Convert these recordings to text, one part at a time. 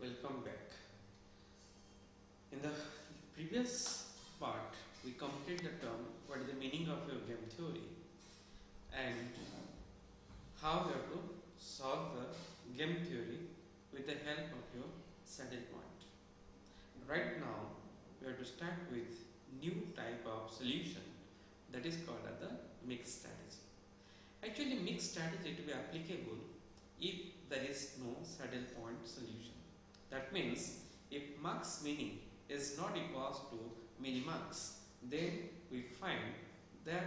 Welcome back. In the previous part, we completed the term what is the meaning of your game theory and how you have to solve the game theory with the help of your saddle point. Right now, we have to start with new type of solution that is called as the mixed strategy. Actually, mixed strategy to be applicable if there is no saddle point solution. That means if max mini is not equals to minimax, then we find there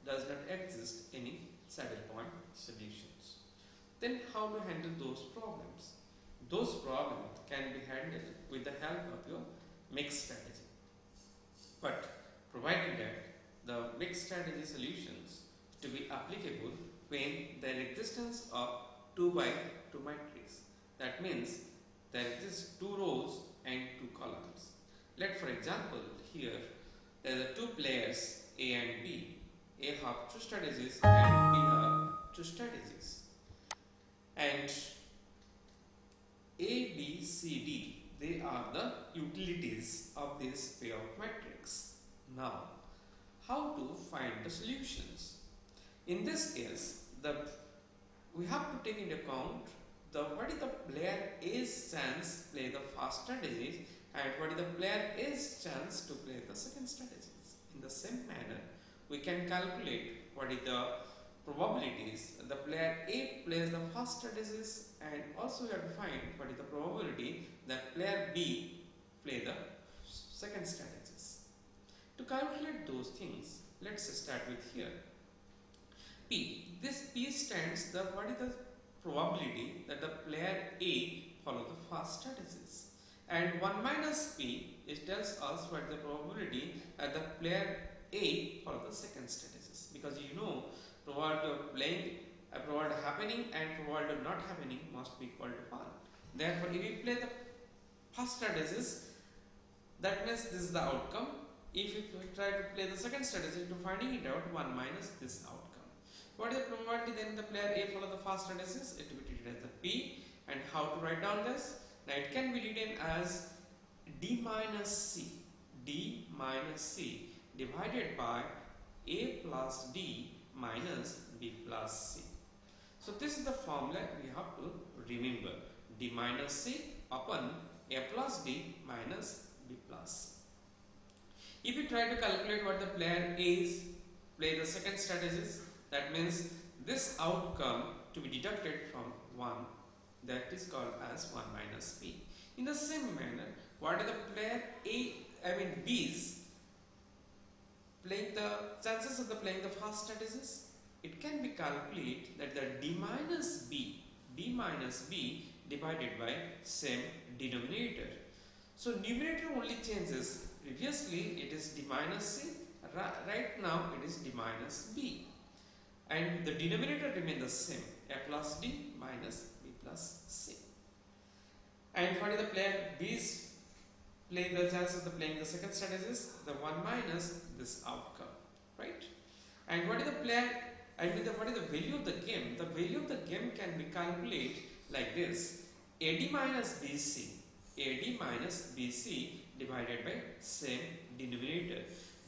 does not exist any saddle point solutions. Then how to handle those problems? Those problems can be handled with the help of your mixed strategy. But provided that the mixed strategy solutions to be applicable when there existence of 2 by 2 matrix. That means there exist 2 rows and 2 columns. Let for example here there are 2 players A and B. A have 2 strategies and B have 2 strategies. And A, B, C, D, they are the utilities of this payout matrix. Now, how to find the solutions? In this case, we have to take into account what is the player A's chance play the first strategy and what is the player A's chance to play the second strategies. In the same manner, we can calculate what is the probabilities the player A plays the first strategies and also we have to find what is the probability that player B play the second strategies. To calculate those things, let's start with here. P. This P stands the what is the probability that the player A follow the first strategies, and 1 minus P it tells us what the probability that the player A follow the second strategies, because you know probability of playing probability happening and probability of not happening must be equal to 1. Therefore, if we play the first strategies, that means this is the outcome. If we try to play the second strategy to finding it out, 1 minus this outcome. What is the probability then the player A follow the first strategies? It will be treated as the P. And how to write down this? Now it can be written as D minus C. D minus C divided by A plus D minus B plus C. So this is the formula we have to remember. D minus C upon A plus D minus B plus C. If you try to calculate what the player A is play the second strategies, that means this outcome to be deducted from 1, that is called as 1 minus P. In the same manner, what are the player B's playing the chances of the playing the first strategies? It can be calculated that the D minus B divided by same denominator. So numerator only changes. Previously it is D minus C, right now it is D minus B. And the denominator remains the same, A plus D minus B plus C. And what is the player B's playing the chance of the playing the second strategies? The 1 minus this outcome, right? And what is the player, what is the value of the game? The value of the game can be calculated like this: AD minus BC divided by same denominator.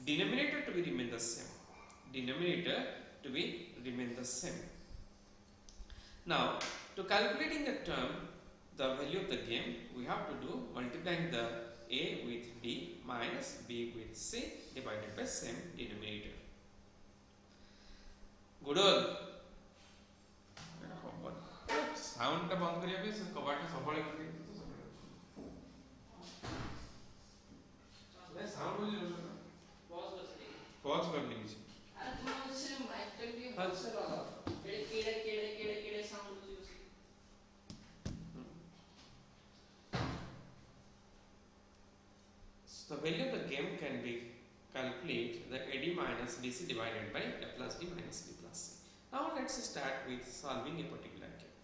Denominator to be remain the same. Denominator to be remain the same. Now, to calculating the term, the value of the game, we have to do multiplying the A with D minus B with C divided by same denominator. Good all. Sound बंद करिए भी कबाड़ में संभाले करके मैं sound मुझे pause कर लीजिए The value of the game can be calculated the AD minus BC divided by A plus D minus B plus C. Now let's start with solving a particular game.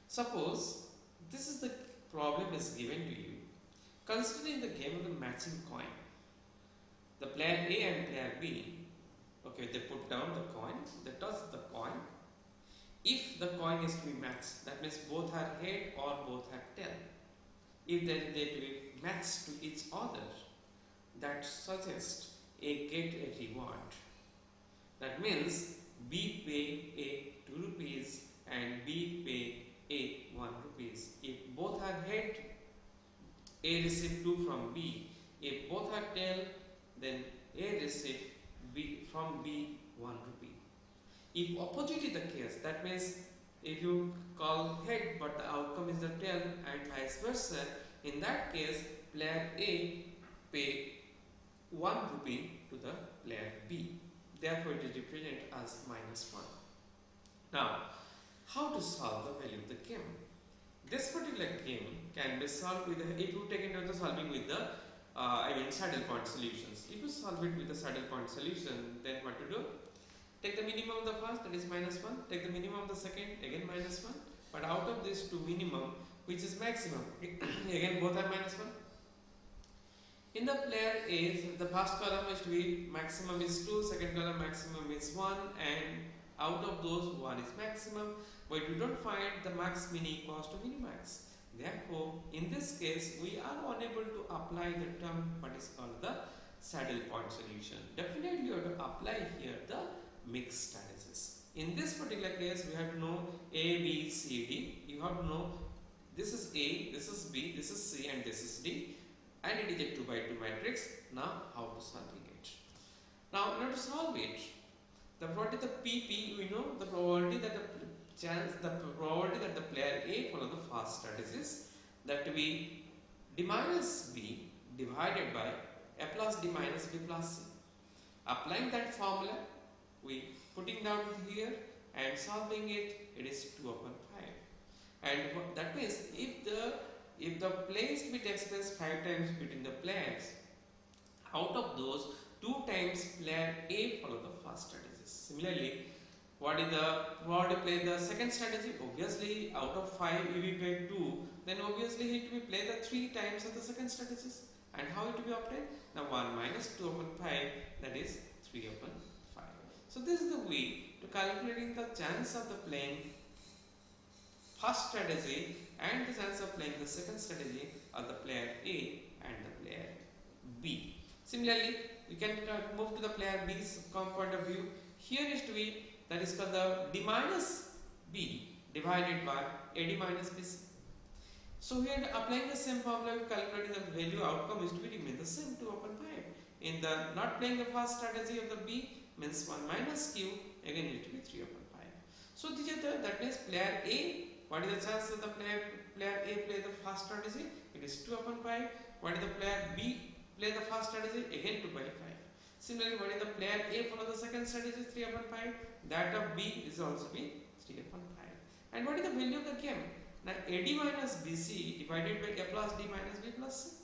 Suppose this is the problem is given to you. Considering the game of the matching coin, the player A and player B, okay, they put down the coin, they toss the coin. If the coin is to be matched, that means both are head or both are tail. If they to be matched to each other, that suggests A get a reward. That means B pay A 2 rupees and B pay A 1 rupees. If both are head, A receive 2 from B. If both are tail, then A receive B from B 1 rupee. If opposite is the case, that means if you call head but the outcome is the tail and vice versa, in that case player A pay 1 rupee to the player B. Therefore it is represented as -1. Now, how to solve the value of the game? This particular game can be solved with if you take into the solving with the saddle point solutions. If you solve it with the saddle point solution, then what to do? Take the minimum of the first, that is -1. Take the minimum of the second, again -1. But out of these two minimum, which is maximum? Again both are -1. In the player A, the first column is to be maximum is 2, second column maximum is 1, and out of those 1 is maximum, but we don't find the max mini equals to minimax. Therefore, in this case, we are unable to apply the term what is called the saddle point solution. Definitely, you have to apply here the mixed strategies. In this particular case, we have to know A, B, C, D. You have to know this is A, this is B, this is C, and this is D. And it is a 2 by 2 matrix. Now, how to solving it? Now, in order to solve it, what is the PP? We know the probability that the player A follow the first strategies, that to be D minus B divided by A plus D minus B plus C. Applying that formula, we putting down here and solving it, it is 2 upon 5. And that means if the plays to be takes place 5 times between the players, out of those 2 times player A follow the first strategies. Similarly, what is the probability to play the second strategy? Obviously, out of 5 if we play 2, then obviously it will play the 3 times of the second strategies. And how it will be obtained? Now 1 minus 2 upon 5, that is 3 upon 5. So this is the way to calculating the chance of the playing first strategy and the chance of playing the second strategy of the player A and the player B. Similarly, we can move to the player B's point of view. Here is to be, that is called the D minus B divided by AD minus BC. So here applying the same formula, calculating the value outcome is to be remain the same 2 upon 5. In the not playing the first strategy of the B means 1 minus Q, again it will be 3 upon 5. So that means player A, what is the chance that the player A play the first strategy? It is 2 upon 5. What is the player B play the first strategy? Again 2 by 5. Similarly, what is the player A follow the second strategy? 3 upon 5. That of B is also be 3 upon 5. And what is the value of the game? Now AD minus BC divided by A plus D minus B plus C.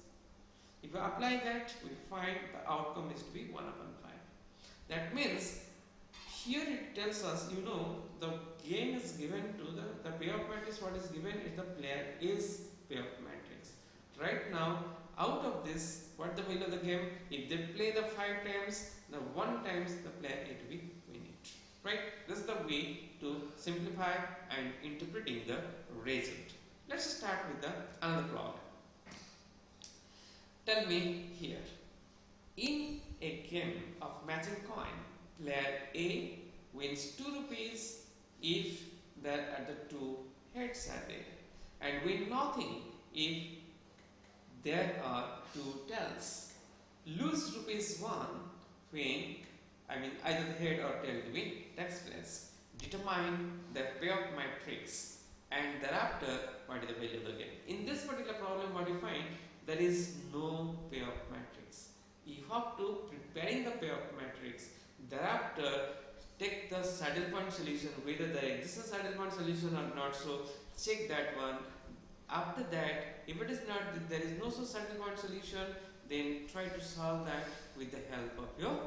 If we apply that, we find the outcome is to be 1 upon 5. That means here it tells us, the game is given to the payoff matrix. What is given is the player A's payoff matrix. Right now, out of this, what the value of the game? If they play the 5 times, the 1 times the player A to be win it. Right? This is the way to simplify and interpreting the result. Let's start with another problem. Tell me here, in a game of matching coin, player A wins 2 rupees if there are the 2 heads are there, and win nothing if there are 2 tails. Lose rupees 1 when either the head or tail to win takes place. Determine the payoff matrix and thereafter what is the value of the game. In this particular problem, what you find, there is no payoff matrix. You have to preparing the payoff matrix, thereafter take the saddle point solution, whether there exists a saddle point solution or not, so check that one. After that, if it is not, there is no saddle point solution, then try to solve that with the help of your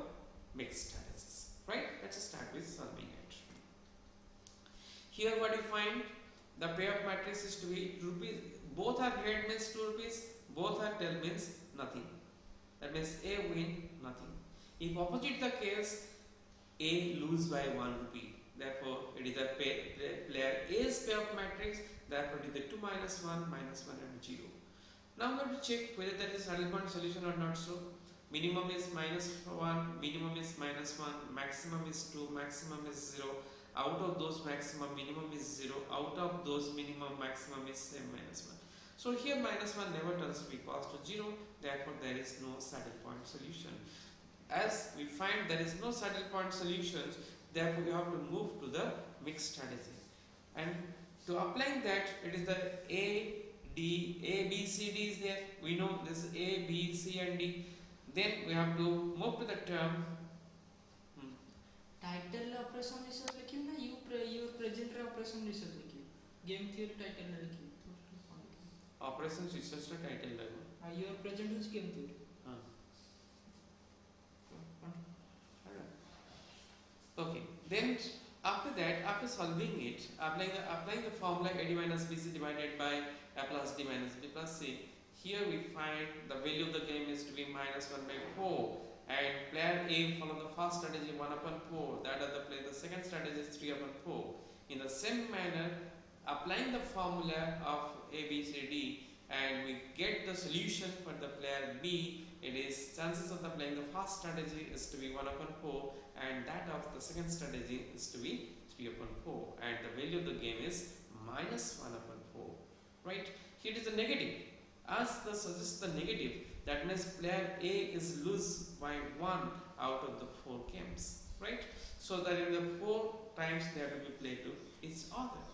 mixed strategies. Right? Let's start with solving it. Here what you find, the payoff matrix is to be rupees, both are head means 2 rupees, both are tail means nothing. That means A win nothing. If opposite the case, A lose by 1 rupee. therefore it is a player A's pair of matrix, therefore it is the 2 minus 1 minus 1 and 0. Now we have to check whether that is saddle point solution or not so. Minimum is minus 1, minimum is minus 1, maximum is 2, maximum is 0. Out of those maximum, minimum is 0. Out of those minimum, maximum is same minus 1. So here minus 1 never turns to be equals to 0, therefore there is no saddle point solution. As we find there is no saddle point solutions, therefore we have to move to the mixed strategy. And to applying that, it is the A, B, C, D is there. We know this is A, B, C and D. Then we have to move to the term. Title operation research लिखियो ना your present operation research लिखियो game theory title ना लिखियो operation research का title लगो हां your present is game theory हां okay then after that, after solving it, applying the formula AD minus BC divided by A plus D minus B plus C, here we find the value of the game is to be minus 1 by 4, and player A follow the first strategy 1 upon 4, that other player the second strategy is 3 upon 4. In the same manner, applying the formula of A, B, C, D, and we get the solution for the player B, it is chances of the playing the first strategy is to be 1 upon 4, and that of the second strategy is to be 3 upon 4, and the value of the game is minus 1 upon 4. Right? Here it is a negative. As the suggests the negative, that means player A is lose by 1 out of the 4 games. Right? So that in the 4 times they have to be played to each other.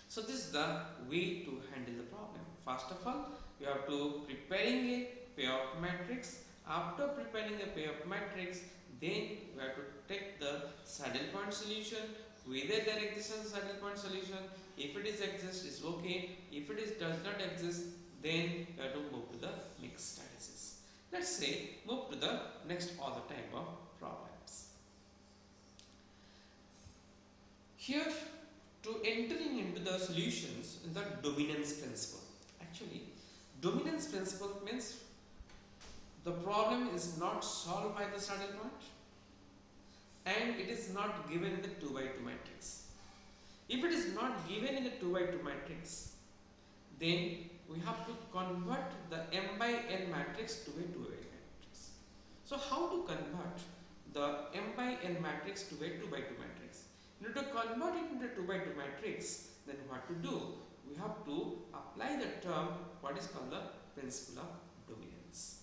So this is the way to handle the problem. First of all, you have to preparing a pair of matrix. After preparing a pair of matrix, then we have to take the saddle point solution. Whether there exists a saddle point solution, if it is exists, is okay. If it is does not exist, then we have to move to the mixed strategies. Let's say move to the next other type of problems. Here, to entering into the solutions in the dominance principle. Actually, dominance principle means the problem is not solved by the saddle point, and it is not given in the 2 by 2 matrix. If it is not given in the 2 by 2 matrix, then we have to convert the m by n matrix to a 2 by 2 matrix. So how to convert the m by n matrix to a 2 by 2 matrix? In order to convert it into a 2 by 2 matrix, then what to do? We have to apply the term what is called the principle of dominance.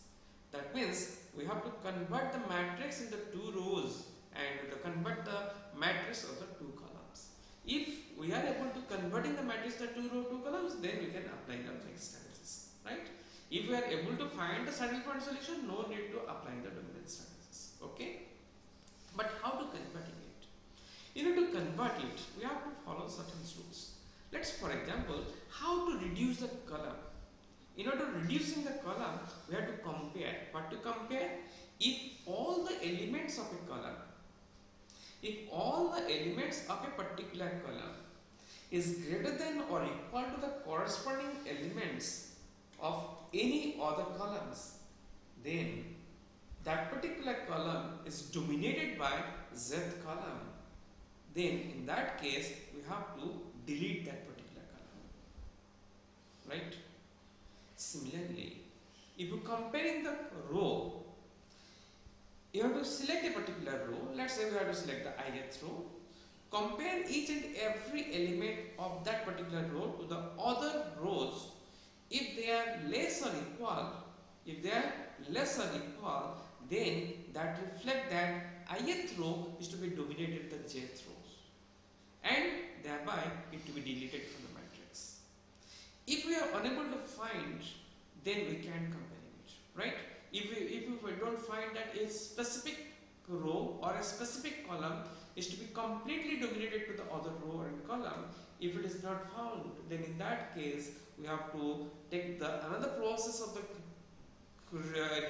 That means we have to convert the matrix into 2 rows and to convert the matrix of the 2 columns. If we are able to converting the matrix to 2 row 2 columns, then we can apply the mixed strategies, right? If we are able to find the saddle point solution, no need to apply the dominance strategies. Okay, but how to convert it? In order to convert it, we have to follow certain rules. Let's, for example, how to reduce the column. In order to reducing the column, we have to compare. What to compare? If all the elements of a column, if all the elements of a particular column is greater than or equal to the corresponding elements of any other columns, then that particular column is dominated by zth column. Then in that case, we have to delete that particular column. Right? Similarly, if you comparing the row, you have to select a particular row. Let's say we have to select the ith row. Compare each and every element of that particular row to the other rows. If they are less or equal, then that reflect that ith row is to be dominated the jth rows, and thereby it to be deleted from the matrix. If we are unable to find, then we can compare it, right? If we don't find that a specific row or a specific column is to be completely dominated to the other row and column, if it is not found, then in that case we have to take the another process of the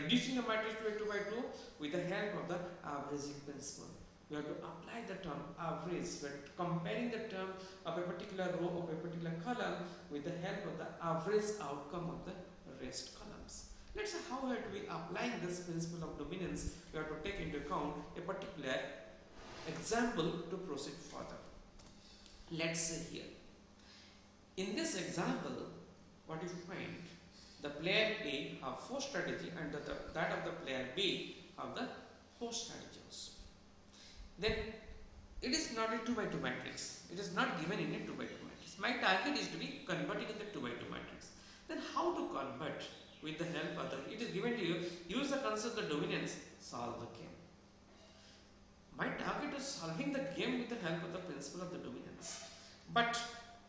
reducing a matrix to a 2 by 2 with the help of the averaging principle. We have to apply the term average. We are comparing the term of a particular row of a particular column with the help of the average outcome of the rest columns. Let's say how are we applying this principle of dominance. We have to take into account a particular example to proceed further. Let's say here, in this example, what you find, the player A have 4 strategy and that of the player B have the 4 strategy also. Then it is not a 2 by 2 matrix. It is not given in a 2 by 2 matrix. My target is to be converted in the 2 by 2 matrix. Then how to convert with the help of the, it is given to you, use the concept of dominance, solve the game. My target is solving the game with the help of the principle of the dominance. But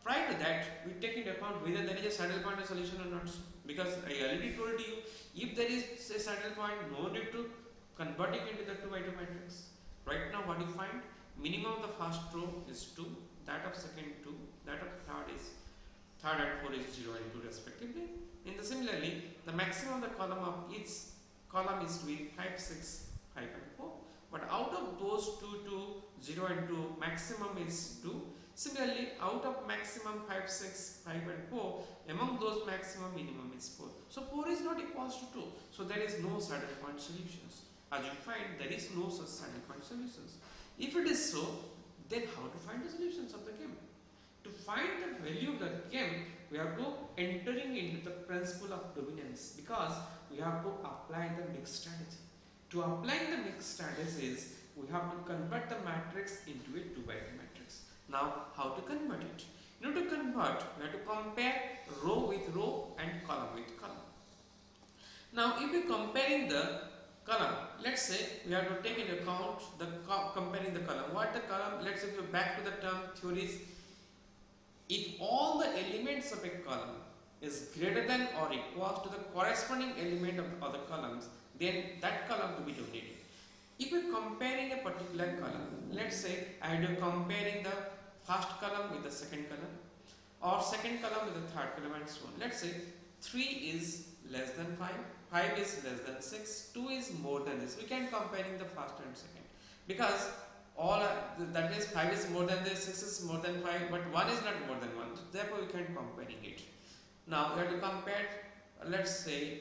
prior to that, we take into account whether there is a saddle point solution or not. Because I already told you, if there is a saddle point, no need to convert it into the 2 by 2 matrix. Right now, what you find? Minimum of the first row is 2, that of second 2, that of third and 4 is 0 and 2 respectively. In the similarly, the maximum of the column of each column is to be 5, 6, 5 and 4. But out of those 2, 0 and 2, maximum is 2. Similarly, out of maximum 5, 6, 5 and 4, among those maximum, minimum is 4. So 4 is not equals to 2. So there is no saddle point solutions. As you find, there is no such saddle point solutions. If it is so, then how to find the solutions of the game? To find the value of the game, we have to entering into the principle of dominance, because we have to apply the mixed strategy. To apply the mixed strategies, we have to convert the matrix into a 2 by 2 matrix. Now, how to convert it? In order to convert, we have to compare row with row and column with column. Now, if we are comparing the column, let's say we have to take into account the comparing the column. What the column? Let's say if you back to the term theories, if all the elements of a column is greater than or equal to the corresponding element of the other columns, then that column to be dominated. If we are comparing a particular column, let's say I am comparing the first column with the second column, or second column with the third column, and so on. Let's say 3 is less than 5, 5 is less than 6, 2 is more than this. We can comparing the first and second, because all that means 5 is more than this, 6 is more than 5, but 1 is not more than 1. Therefore, we can comparing it. Now we have to compare. Let's say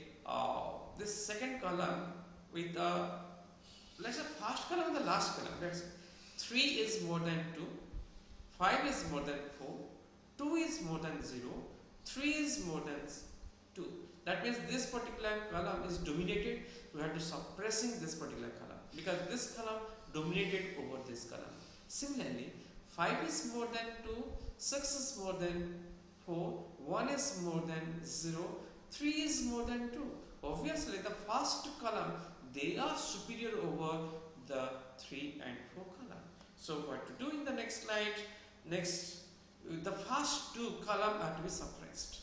this second column with the, let's say first column and the last column. Let's say 3 is more than 2, 5 is more than 4, 2 is more than 0, 3 is more than 2. That means this particular column is dominated. We have to suppressing this particular column, because this column dominated over this column. Similarly, 5 is more than 2, 6 is more than 4, 1 is more than 0, 3 is more than 2. Obviously, the first column, they are superior over the 3 and 4 column. So what to do in the next slide? Next, the first 2 columns are to be suppressed.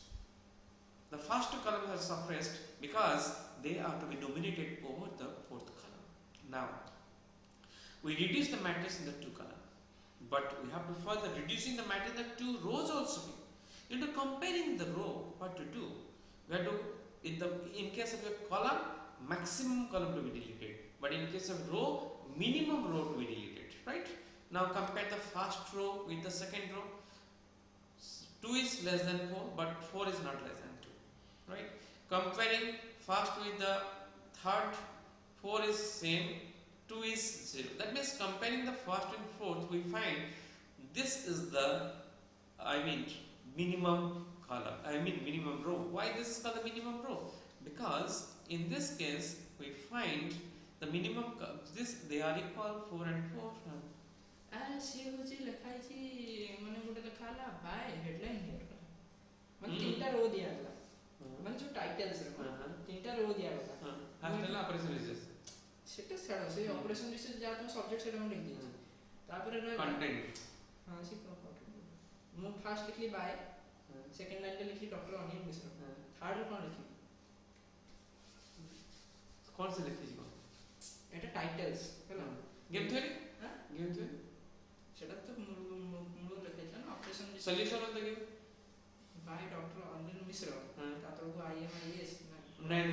The first 2 columns are suppressed because they are to be dominated over the 4th column. Now, we reduce the matrix in the 2 column, but we have to further reducing the matrix in the 2 rows also. Into comparing the row, what to do? We have to, in case of a column, maximum column to be deleted, but in case of row, minimum row to be deleted, right? Now compare the first row with the second row. 2 is less than 4, but 4 is not less than 2, right? Comparing first with the third, 4 is same, 2 is 0. That means comparing the first and fourth, we find this is the, minimum column, minimum row. Why this is called the minimum row? Because in this case, we find the minimum, they are equal 4 and 4. सी होची ଲେଖାଇଛି ମାନେ ଗୋଟେ ଲେଖା ହେଲା Bai headline here ମାନେ ତିନିଟା ରୋ ଦିଆ ହେଲା ମାନେ ଯୋଉ ଟାଇଟଲ୍ସ ରେ ତିନିଟା ରୋ ଦିଆ ହେଲା ଫାର୍ଷ୍ଟ ହେଲା ଅପରେସନ ରିସର୍ଚ ସେଟା ଛାଡ଼ ସେ ଅପରେସନ ରିସର୍ଚ ଯାହା ତମ ସବଜେକ୍ଟ ସେଟା ମୁଁ ଲେଖି ଦେଇଛି ତାପରେ ରହିଲା କଣ୍ଟେଣ୍ଟ ହଁ ସେ କଣ୍ଟେଣ୍ଟ ମୁଁ ଫାର୍ଷ୍ଟ ଲେଖିଲି ବାଇ ସେକେଣ୍ଡ ଲାଇନ୍ ରେ ଲେଖିଲି ଡକ୍ଟର ଅନିଲ ମିଶ୍ର ଥାର୍ଡ ରେ କଣ ଲେଖିଲି କଣ ସେ ଲେଖିଯିବ এটা টাইଟলস ହେଲା গেম থিওরি গেম থিওরি সেটা তো মূল লেখাইছে না operation solution of the game by doctor Anil Mishra তারপরକୁ IMIS ନାଇଁ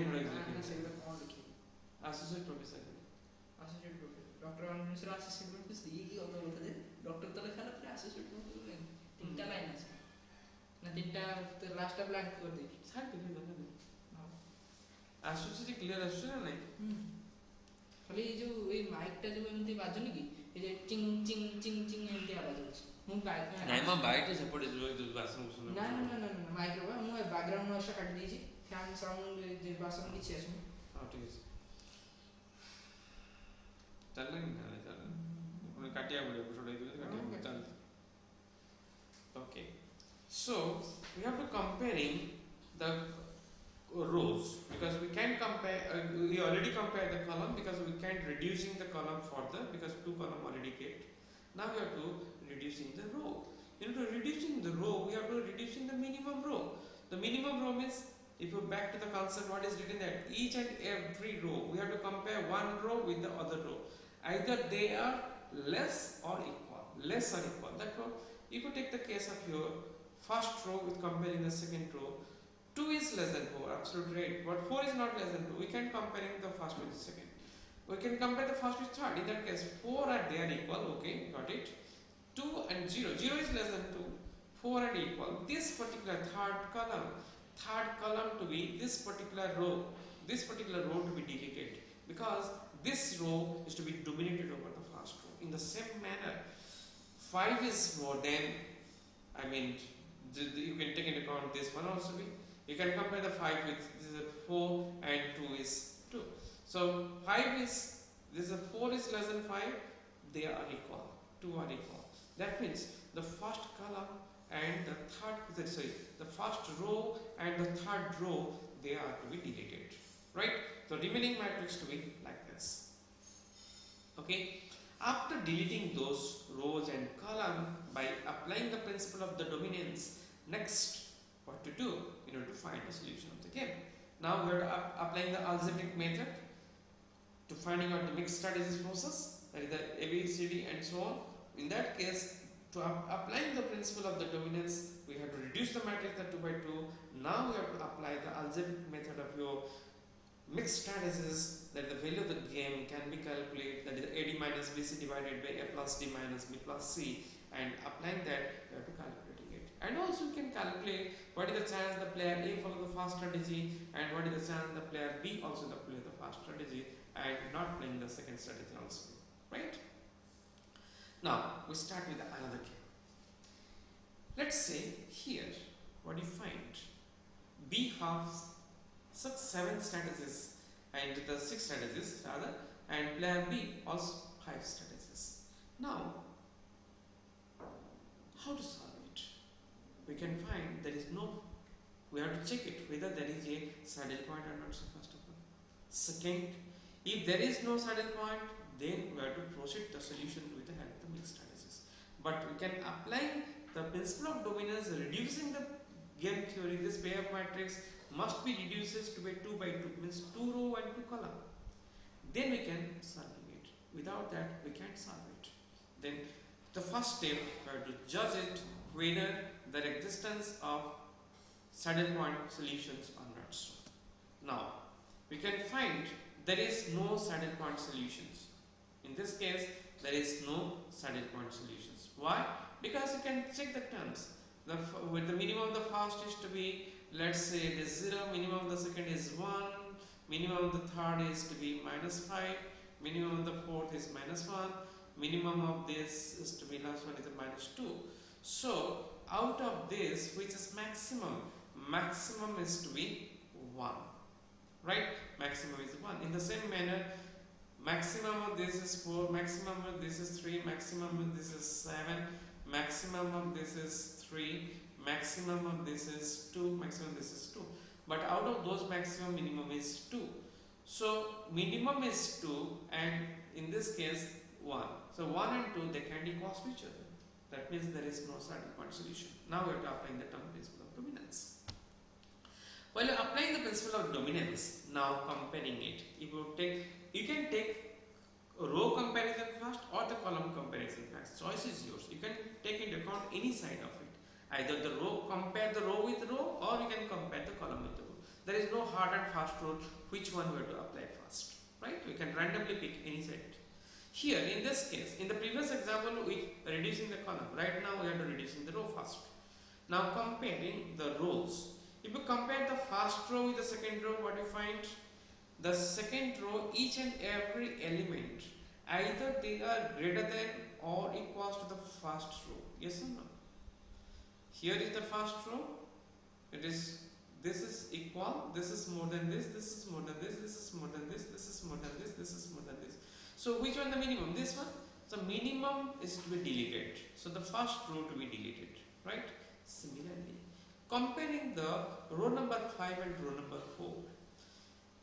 ନା ସେଗୁলো କଣ ଲେଖି associate professor doctor Anil Mishra associate professor এই অত কথা যে ডক্টর তো লেখা না আসোসিয়েট প্রফেসর তিনটা লাইন আছে না তিনটা লাস্টটা ব্ল্যাঙ্ক করে দিই স্যার কি দরকার নেই আসোসিয়েট ক্লিয়ার আসছে না নাই খালি এই ଯୋଉ এই ମାଇକଟା ଯୋଉ ଏମିତି ବାଜୁନି କି ଏ ଯେ ଚିଂ ଚିଂ ଚିଂ ଚିଂ ଏମିତି ଆବାଜ ହେଉଛି। ମୁଁ ନାଇଁ ମ ବାଇଟ ସେପଟେ ଯୋଉ ବାସନ କୁସନ ନା ନା ନା ନା ନା ମାଇକ୍ରୋ ବା ମୁଁ ବ୍ୟାକଗ୍ରାଉଣ୍ଡ ନଏଜଟା କାଟି ଦେଇଛି। ଫ୍ୟାନ୍ ସାଉଣ୍ଡ ବାସନ କିଛି ଆସୁନି। ହଁ ଠିକ ଅଛି ଚାଲିଲାନି ନା ଚାଲିଲାନି ପୁଣି କାଟିବାକୁ ପଡ଼ିବ ଛୋଟ ହେଇଥିବ କାଟିବାକୁ ଚାଲିଛି। Okay, so we have to comparing the rows because we can compare we already compare the column because we can't reducing the column further because two column already get. Now we have to reducing the row. In reducing the row we have to reducing the minimum row. The minimum row means if you back to the concept what is written there, each and every row we have to compare one row with the other row, either they are less or equal. That row, if you take the case of your first row with comparing the second row, 2 is less than 4, absolutely right, but 4 is not less than 2. We can comparing the first with the second. We can compare the first with third. In that case 4 are they are equal, okay, got it. 2 and 0 is less than 2, 4 are equal. This particular third column to be this particular row to be deleted because this row is to be dominated over the first row. In the same manner 5 is more than, I mean you can take into account this one also be, you can compare the 5 with this is a 4 and 2 is 2. So 5 is this is a 4 is less than 5, they are equal, 2 are equal. That means the first column and the first row and the third row they are to be deleted, right? So remaining matrix to be like this. Okay, after deleting those rows and column by applying the principle of the dominance, next what to do in order to find the solution of the game. Now we are applying the algebraic method to finding out the mixed strategies process, that is the ABCD and so on. In that case, to applying the principle of the dominance, we have to reduce the matrix the 2 by 2. Now we have to apply the algebraic method of your mixed strategies, that the value of the game can be calculated, that is AD minus BC divided by A plus D minus B plus C, and applying that we have to calculating it. And also you can calculate what is the chance the player A follow the first strategy and what is the chance the player B also play the first strategy and not playing the second strategy also, right? Now we start with another game. Let's say here what you find, B has 7 strategies and the 6 strategies rather, and player B also 5 strategies. Now how to solve it? We can find there is no, we have to check it whether there is a saddle point or not. So first of all, second, if there is no saddle point, then we have to proceed the solution with the help of the mixed strategies. But we can apply the principle of dominance, reducing the game theory. This pair of matrix must be reduced to be 2 by 2, means 2 row and 2 column. Then we can solve it. Without that, we can't solve it. Then the first step, we have to judge it whether the existence of saddle point solutions or not so. Now we can find there is no saddle point solutions. In this case, there is no saddle point solutions. Why? Because you can check the terms. With the minimum of the first is to be, let's say it is 0, minimum of the second is 1, minimum of the third is to be -5, minimum of the fourth is -1, minimum of this is to be last one is a -2. So out of this, which is maximum? Maximum is to be 1, right? Maximum is 1. In the same manner, maximum of this is 4, maximum of this is 3, maximum of this is 7, maximum of this is 3, maximum of this is 2, maximum of this is 2. But out of those maximum, minimum is 2. So minimum is 2 and in this case 1. So 1 and 2 they can equal to each other. That means there is no saddle point solution. Now we are applying the term principle of dominance. While applying the principle of dominance, now comparing it, you can take row comparison first or the column comparison first. Choice is yours. You can take into account any side of it. Either the row, compare the row with row, or you can compare the column with the row. There is no hard and fast rule which one we have to apply first, right? We can randomly pick any side. Here in this case, in the previous example we are reducing the column. Right now we are reducing the row first. Now comparing the rows. If you compare the first row with the second row, what you find? The second row, each and every element either they are greater than or equal to the first row. Yes or no? Here is the first row. It is, this is equal, this is more than this is more than this is more than this is more than this is more than this. So which one the minimum? This one. So minimum is to be deleted. So the first row to be deleted, right? Similarly, comparing the row number 5 and row number 4.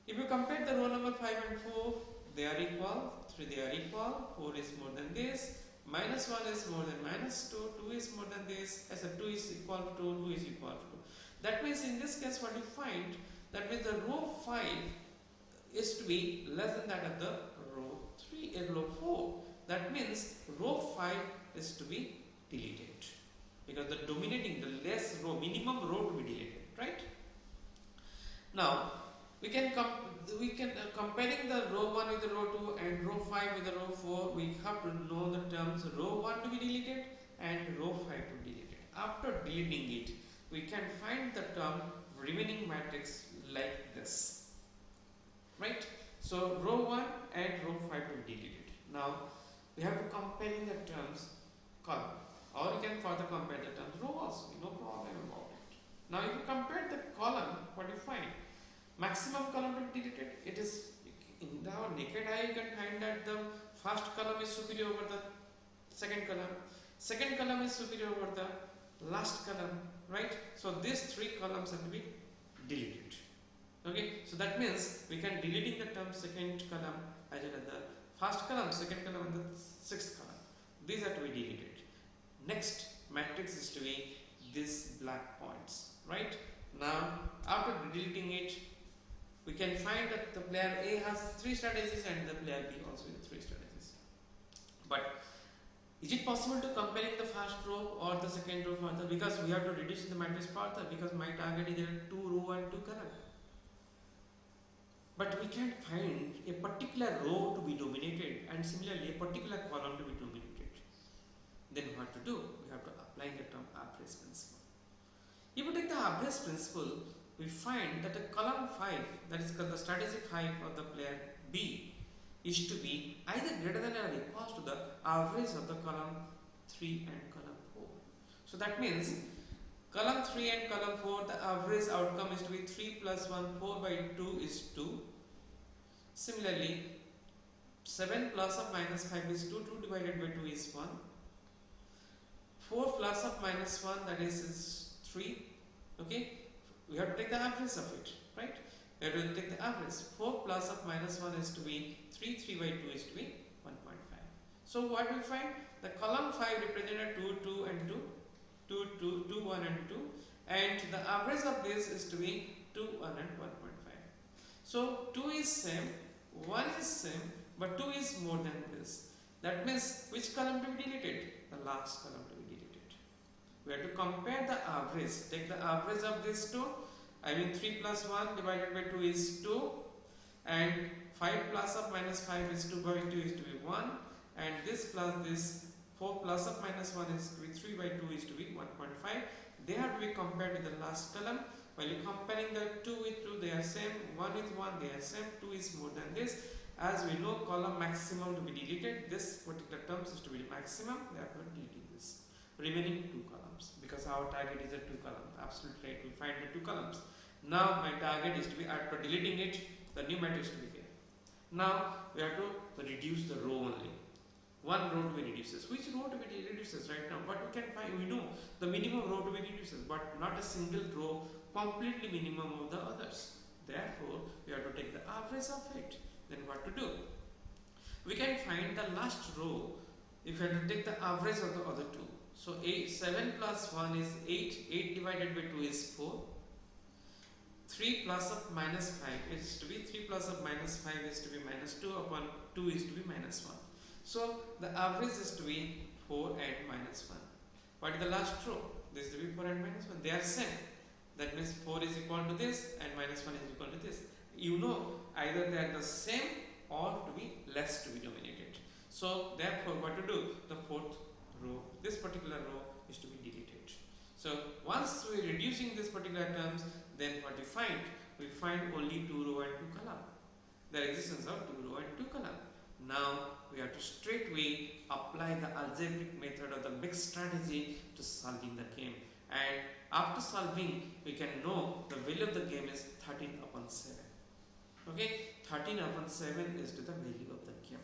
If you compare the row number 5 and 4, they are equal, 3 they are equal, 4 is more than this, minus 1 is more than minus 2, 2 is more than this, as a 2 is equal to 2, 2 is equal to 2. That means in this case what you find, that means the row 5 is to be less than that of the row 3 and row 4. That means row 5 is to be deleted, because the dominating, the less row, minimum row to be deleted, right? Now we can comparing the row 1 with the row 2 and row 5 with the row 4, we have to know the terms row 1 to be deleted and row 5 to be deleted. After deleting it, we can find the term remaining matrix like this, right? So row 1 and row 5 to be deleted. Now we have to comparing the terms column, or you can further compare the terms row also, no problem about it. Now if you compare the column, what do you find? Maximum column to be deleted, it is in the naked eye you can find that the first column is superior over the second column is superior over the last column, right? So these 3 columns have to be deleted. Okay, so that means we can deleting the term second column as well as the first column, second column and the sixth column. These are to be deleted. Next matrix is to be these black points, right? Now after deleting it, we can find that the player A has 3 strategies and the player B also with 3 strategies. But is it possible to comparing the first row or the second row further? Because we have to reduce the matrix further, because my target is there 2 row and 2 column. But we can't find a particular row to be dominated and similarly a particular column to be dominated. Then what to do? We have to apply the term average principle. If we take the average principle, we find that the column 5, that is called the strategy 5 of the player B, is to be either greater than or equal to the average of the column 3 and column 4. So that means column 3 and column 4, the average outcome is to be 3 plus 1, 4 by 2 is 2. Similarly, 7 plus or minus 5 is 2, 2 divided by 2 is 1. 4 plus or minus 1, that is 3. Okay, we have to take the average of it, right? We have to take the average. 4 plus or minus 1 is to be 3, 3 by 2 is to be 1.5. So what we find? The column 5 represented 2, 2 and 2, 2, 2, 2, 1 and 2, and the average of this is to be 2, 1 and 1.5. So 2 is same, 1 is same, but 2 is more than this. That means which column to be deleted? The last column to be deleted. We have to compare the average. Take the average of these two. I mean 3 plus 1 divided by 2 is 2, and 5 plus or minus 5 is 2 by 2 is to be 1, and this plus this 4 plus or minus 1 is to be 3 by 2 is to be 1.5. They have to be compared with the last column. While you comparing the 2 with 2, they are same, 1 with 1, they are same, 2 is more than this. As we know, column maximum to be deleted, this particular terms is to be maximum, therefore deleting this. Remaining 2 columns, because our target is a 2 column, absolutely right, we find the 2 columns. Now my target is to be, after deleting it, the new matrix to be here. Now we have to reduce the row only. One row to be reduces. Which row to be reduces right now? But we can find, we know the minimum row to be reduces, but not a single row completely minimum of the others. Therefore, we have to take the average of it. Then what to do? We can find the last row if we have to take the average of the other two. So 7 plus 1 is 8, 8 divided by 2 is 4. 3 plus of minus 5 is to be 3 plus of minus 5 is to be minus 2 upon 2 is to be minus 1. So the average is to be 4 and minus 1. What is the last row? This is to be 4 and minus 1. They are same. That means 4 is equal to this and minus 1 is equal to this. You know either they are the same or to be less to be dominated. So therefore what to do? The fourth row, this particular row is to be deleted. So once we are reducing this particular terms, then what we find? We find only 2 row and 2 column. The existence of 2 row and 2 column. Now we have to straightway apply the algebraic method of the mixed strategy to solving the game. And after solving, we can know the value of the game is 13 upon 7. Okay, 13 upon 7 is to the value of the game.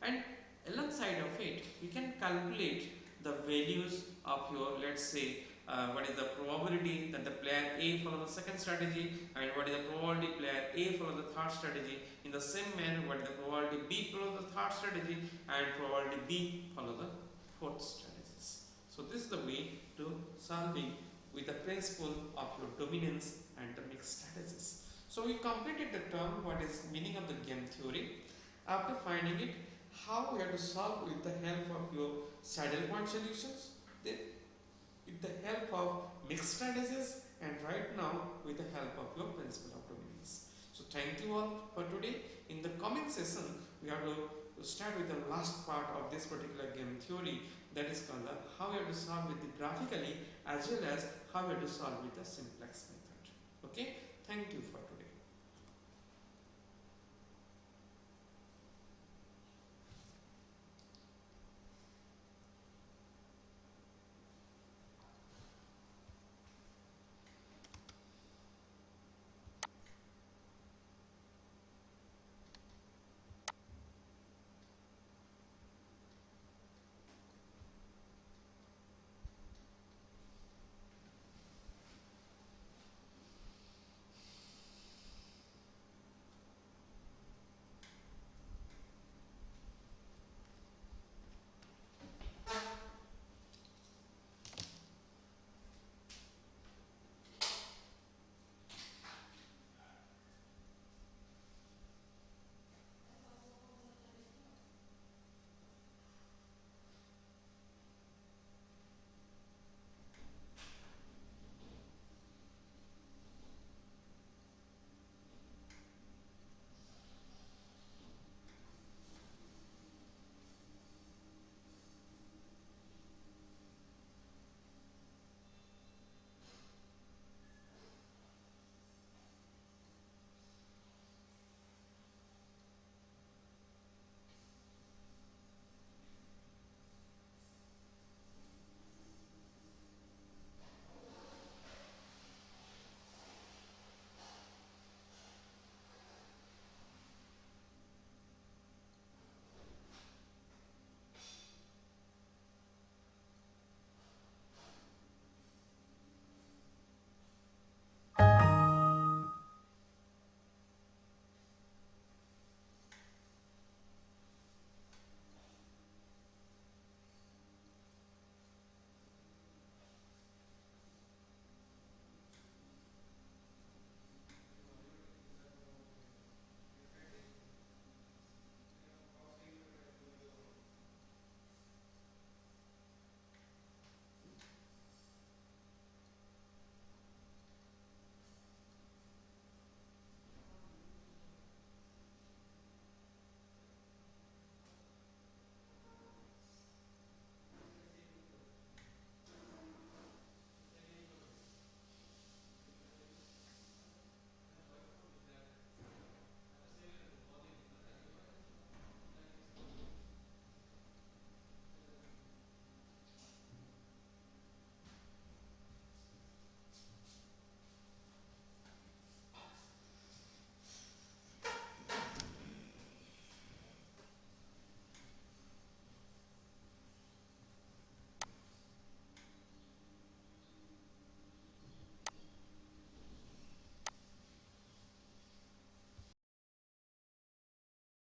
And alongside of it, we can calculate the values of your, let's say, what is the probability that the player A follow the second strategy, and what is the probability player A follow the third strategy. In the same manner, what is the probability B follow the third strategy, and probability B follow the fourth strategies. So this is the way to solving with the principle of your dominance and the mixed strategies. So we completed the term what is meaning of the game theory. After finding it, how we have to solve with the help of your saddle point solutions, then with the help of mixed strategies, and right now with the help of your principle of dominance. So thank you all for today. In the coming session, we have to start with the last part of this particular game theory, that is called how you have to solve with the graphically as well as how you have to solve with the simplex method. Okay, thank you for today.